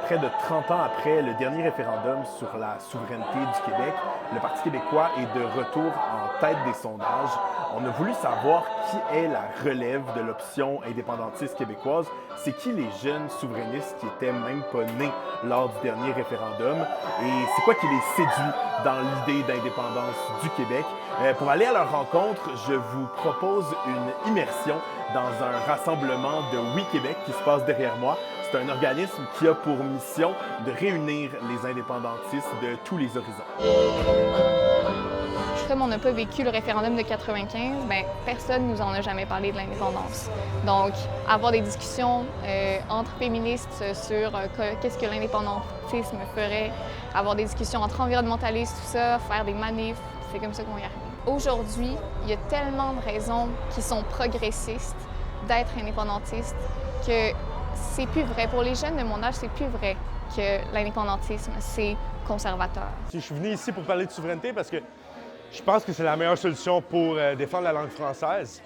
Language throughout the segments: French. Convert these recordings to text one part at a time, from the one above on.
près de 30 ans après le dernier référendum sur la souveraineté du Québec, le Parti québécois est de retour en tête des sondages. On a voulu savoir qui est la relève de l'option indépendantiste québécoise. C'est qui les jeunes souverainistes qui étaient même pas nés lors du dernier référendum et c'est quoi qui les séduit dans l'idée d'indépendance du Québec. Pour aller à leur rencontre, je vous propose une immersion dans un rassemblement de Oui Québec qui se passe derrière moi. C'est un organisme qui a pour mission de réunir les indépendantistes de tous les horizons. Comme on n'a pas vécu le référendum de 95, personne ne nous en a jamais parlé de l'indépendance. Donc, avoir des discussions entre féministes sur qu'est-ce que l'indépendantisme ferait, avoir des discussions entre environnementalistes, tout ça, faire des manifs, c'est comme ça qu'on y arrive. Aujourd'hui, il y a tellement de raisons qui sont progressistes d'être indépendantistes que c'est plus vrai. Pour les jeunes de mon âge, c'est plus vrai que l'indépendantisme, c'est conservateur. Je suis venu ici pour parler de souveraineté parce que je pense que c'est la meilleure solution pour défendre la langue française.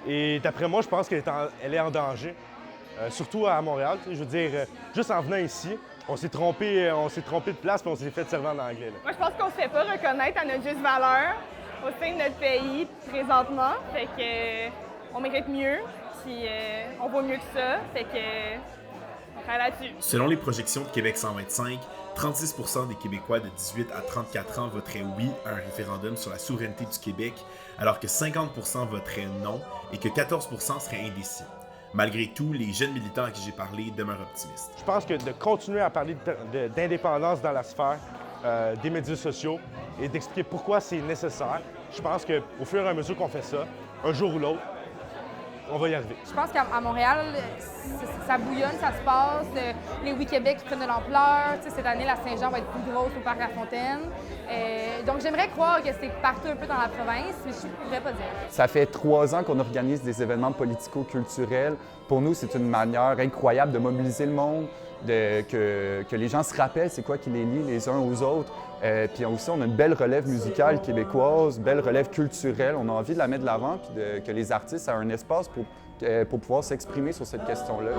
Et d'après moi, je pense qu'elle est en danger, surtout à Montréal. Je veux dire, juste en venant ici, on s'est trompé de place puis on s'est fait servir en anglais. Là. Moi, je pense qu'on ne se fait pas reconnaître à notre juste valeur au sein de notre pays présentement. Fait que on mérite mieux, puis on vaut mieux que ça. Fait que on travaille là-dessus. Selon les projections de Québec 125, 36 % des Québécois de 18 à 34 ans voteraient oui à un référendum sur la souveraineté du Québec, alors que 50 % voteraient non et que 14 % seraient indécis. Malgré tout, les jeunes militants à qui j'ai parlé demeurent optimistes. Je pense que de continuer à parler d'indépendance dans la sphère des médias sociaux et d'expliquer pourquoi c'est nécessaire, je pense qu'au fur et à mesure qu'on fait ça, un jour ou l'autre, on va y arriver. Je pense qu'à Montréal, ça bouillonne, ça se passe. Les Oui Québec qui prennent de l'ampleur. Cette année, la Saint-Jean va être plus grosse au Parc La Fontaine. Donc, j'aimerais croire que c'est partout un peu dans la province, mais je ne pourrais pas dire. Ça fait 3 ans qu'on organise des événements politico-culturels. Pour nous, c'est une manière incroyable de mobiliser le monde, que les gens se rappellent c'est quoi qui les lie les uns aux autres. Puis aussi, on a une belle relève musicale québécoise, belle relève culturelle. On a envie de la mettre de l'avant puis que les artistes aient un espace pour pouvoir s'exprimer sur cette question-là.